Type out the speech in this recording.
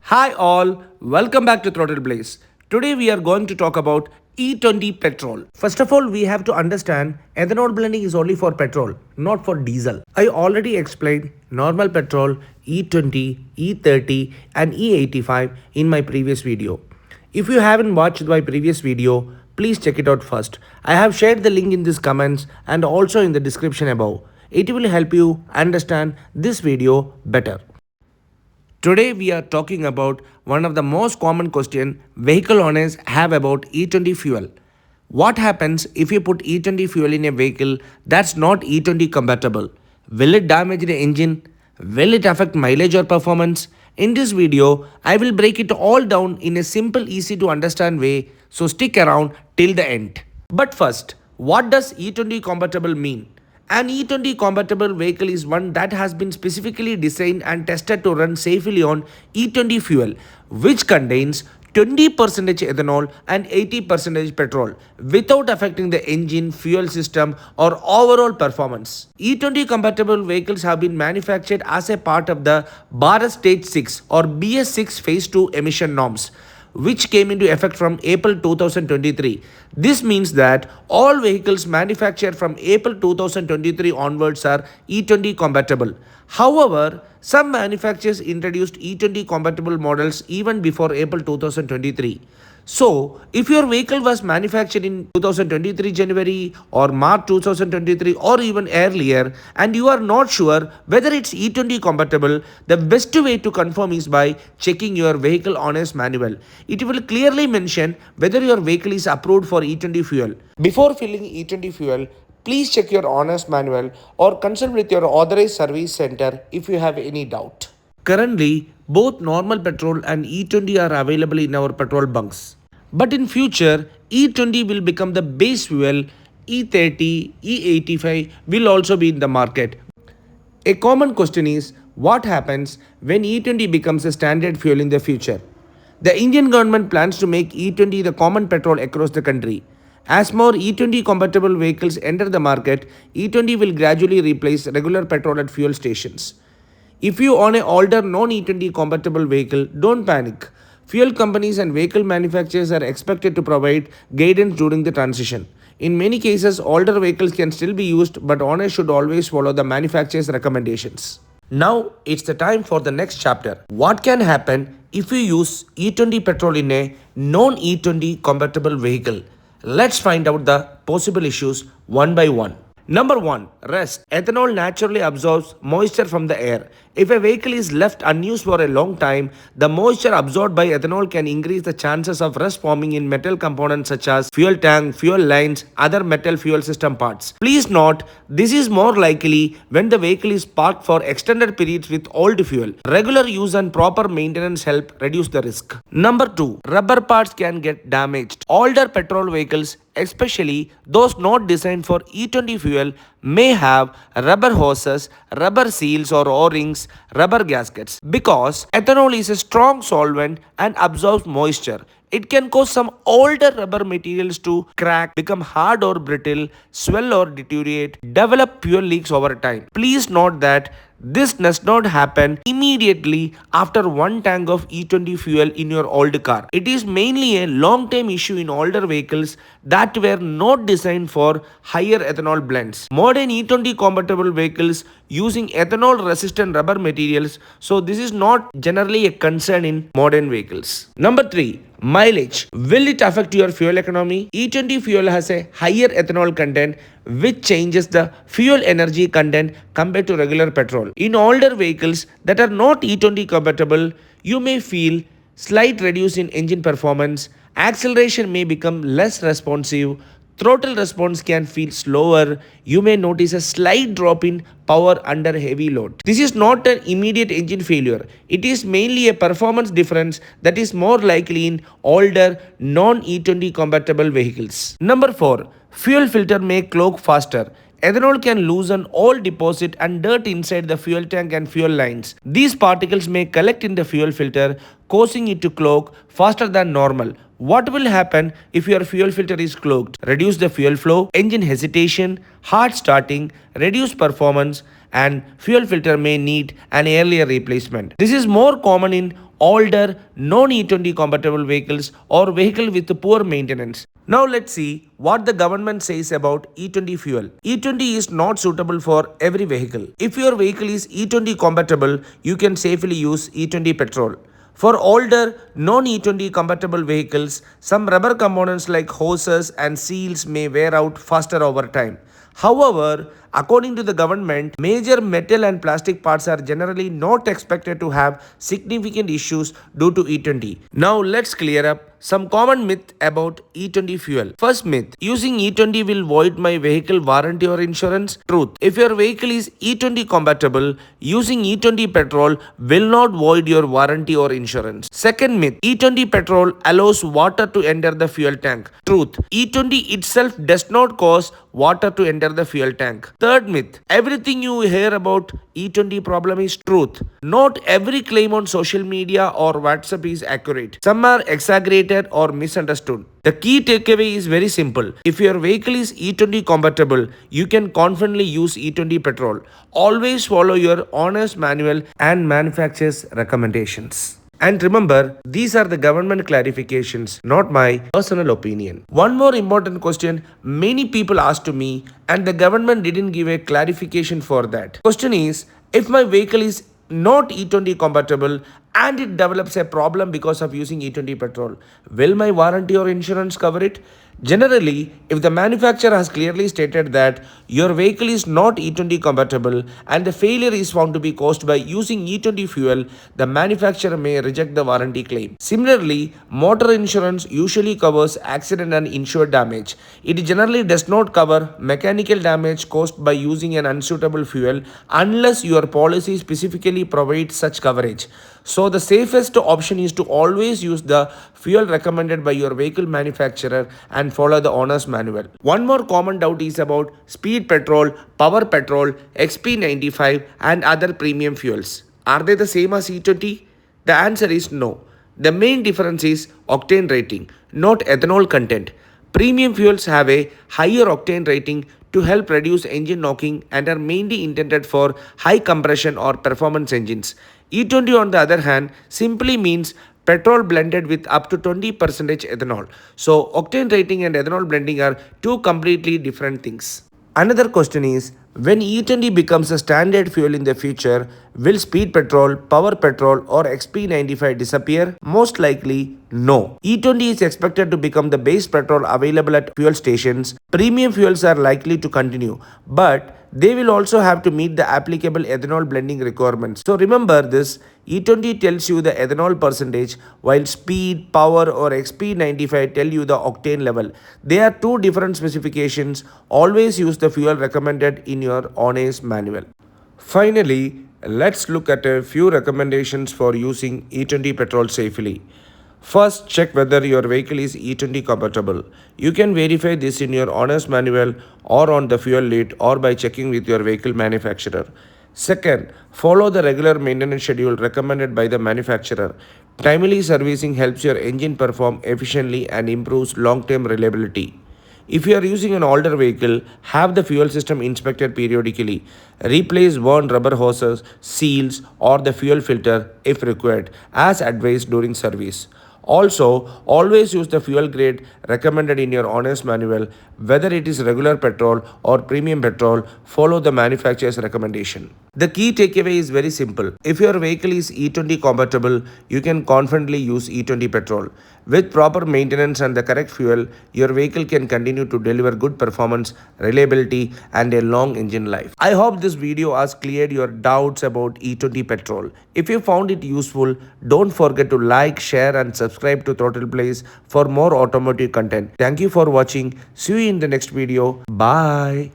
Hi all, welcome back to Throttle Blaze. Today we are going to talk about E20 Petrol. First of all, we have to understand ethanol blending is only for petrol, not for diesel. I already explained normal petrol, E20, E30 and E85 in my previous video. If you haven't watched my previous video, please check it out first. I have shared the link in these comments and also in the description above. It will help you understand this video better. Today we are talking about one of the most common question vehicle owners have about E20 fuel. What happens if you put E20 fuel in a vehicle that's not E20 compatible? Will it damage the engine? Will it affect mileage or performance? In this video, I will break it all down in a simple, easy to understand way, so stick around till the end. But first, what does E20 compatible mean? An E20 compatible vehicle is one that has been specifically designed and tested to run safely on E20 fuel, which contains 20% ethanol and 80% petrol without affecting the engine, fuel system or overall performance. E20 compatible vehicles have been manufactured as a part of the Bharat Stage 6 or BS6 Phase 2 emission norms, which came into effect from April 2023. This means that all vehicles manufactured from April 2023 onwards are E20 compatible. However, some manufacturers introduced E20 compatible models even before April 2023. So, if your vehicle was manufactured in 2023 January or March 2023 or even earlier and you are not sure whether it's E20 compatible, the best way to confirm is by checking your vehicle owner's manual. It will clearly mention whether your vehicle is approved for E20 fuel. Before filling E20 fuel, please check your owner's manual or consult with your authorized service center if you have any doubt. Currently, both normal petrol and E20 are available in our petrol bunks. But in future, E20 will become the base fuel, E30, E85 will also be in the market. A common question is, what happens when E20 becomes a standard fuel in the future? The Indian government plans to make E20 the common petrol across the country. As more E20 compatible vehicles enter the market, E20 will gradually replace regular petrol at fuel stations. If you own an older non-E20 compatible vehicle, don't panic. Fuel companies and vehicle manufacturers are expected to provide guidance during the transition. In many cases, older vehicles can still be used, but owners should always follow the manufacturer's recommendations. Now, it's the time for the next chapter. What can happen if you use E20 petrol in a non-E20 compatible vehicle? Let's find out the possible issues one by one. Number 1. Rust. Ethanol naturally absorbs moisture from the air. If a vehicle is left unused for a long time, the moisture absorbed by ethanol can increase the chances of rust forming in metal components such as fuel tank, fuel lines, other metal fuel system parts. Please note, this is more likely when the vehicle is parked for extended periods with old fuel. Regular use and proper maintenance help reduce the risk. Number 2. Rubber parts can get damaged. Older petrol vehicles, especially those not designed for E20 fuel, may have rubber hoses, rubber seals or O-rings, rubber gaskets. Because ethanol is a strong solvent and absorbs moisture, it can cause some older rubber materials to crack, become hard or brittle, swell or deteriorate, develop fuel leaks over time. Please note that this does not happen immediately after one tank of E20 fuel in your old car. It is mainly a long-term issue in older vehicles that were not designed for higher ethanol blends. Modern E20 compatible vehicles using ethanol-resistant rubber materials, so this is not generally a concern in modern vehicles. Number 3. Mileage. Will it affect your fuel economy? E20 fuel has a higher ethanol content, which changes the fuel energy content compared to regular petrol. In older vehicles that are not E20 compatible, you may feel slight reduce in engine performance, acceleration may become less responsive, throttle response can feel slower, you may notice a slight drop in power under heavy load. This is not an immediate engine failure. It is mainly a performance difference that is more likely in older non-E20 compatible vehicles. Number 4. Fuel filter may clog faster. Ethanol can loosen all deposit and dirt inside the fuel tank and fuel lines. These particles may collect in the fuel filter, causing it to clog faster than normal. What will happen if your fuel filter is clogged? Reduce the fuel flow, engine hesitation, hard starting, reduce performance, and fuel filter may need an earlier replacement. This is more common in older, non-E20 compatible vehicles or vehicle with poor maintenance. Now let's see what the government says about E20 fuel. E20 is not suitable for every vehicle. If your vehicle is E20 compatible, you can safely use E20 petrol. For older, non-E20 compatible vehicles, some rubber components like hoses and seals may wear out faster over time. However, according to the government, major metal and plastic parts are generally not expected to have significant issues due to E20. Now let's clear up some common myth about E20 fuel. First myth, using E20 will void my vehicle warranty or insurance. Truth, if your vehicle is E20 compatible, using E20 petrol will not void your warranty or insurance. Second myth, E20 petrol allows water to enter the fuel tank. Truth, E20 itself does not cause water to enter the fuel tank. Third myth, everything you hear about E20 problem is truth. Not every claim on social media or WhatsApp is accurate. Some are exaggerated or misunderstood. The key takeaway is very simple. If your vehicle is E20 compatible, you can confidently use E20 petrol. Always follow your honest manual and manufacturer's recommendations. And remember, these are the government clarifications, not my personal opinion. One more important question many people ask to me, and the government didn't give a clarification for that. Question is, if my vehicle is not E20 compatible and it develops a problem because of using E20 petrol, will my warranty or insurance cover it? Generally, if the manufacturer has clearly stated that your vehicle is not E20 compatible and the failure is found to be caused by using E20 fuel, the manufacturer may reject the warranty claim. Similarly, motor insurance usually covers accident and insured damage. It generally does not cover mechanical damage caused by using an unsuitable fuel unless your policy specifically provides such coverage. So the safest option is to always use the fuel recommended by your vehicle manufacturer and follow the owner's manual. One more common doubt is about speed petrol, power petrol, XP95 and other premium fuels. Are they the same as E20? The answer is no. The main difference is octane rating, not ethanol content. Premium fuels have a higher octane rating to help reduce engine knocking and are mainly intended for high compression or performance engines. E20 on the other hand simply means petrol blended with up to 20% ethanol. So octane rating and ethanol blending are two completely different things. Another question is, when E20 becomes a standard fuel in the future, will speed petrol, power petrol or XP95 disappear? Most likely, no. E20 is expected to become the base petrol available at fuel stations. Premium fuels are likely to continue, but they will also have to meet the applicable ethanol blending requirements. So remember this, E20 tells you the ethanol percentage while speed, power or XP95 tell you the octane level. They are two different specifications. Always use the fuel recommended in your owner's manual. Finally, let's look at a few recommendations for using E20 petrol safely. First, check whether your vehicle is E20 compatible. You can verify this in your owner's manual or on the fuel lead or by checking with your vehicle manufacturer. Second, follow the regular maintenance schedule recommended by the manufacturer. Timely servicing helps your engine perform efficiently and improves long-term reliability. If you are using an older vehicle, have the fuel system inspected periodically. Replace worn rubber hoses, seals, or the fuel filter if required, as advised during service. Also, always use the fuel grade recommended in your owner's manual. Whether it is regular petrol or premium petrol, follow the manufacturer's recommendation. The key takeaway is very simple. If your vehicle is E20 compatible, you can confidently use E20 petrol. With proper maintenance and the correct fuel, your vehicle can continue to deliver good performance, reliability, and a long engine life. I hope this video has cleared your doubts about E20 petrol. If you found it useful, don't forget to like, share, and subscribe to Throttle Blaze for more automotive content. Thank you for watching. See you in the next video. Bye.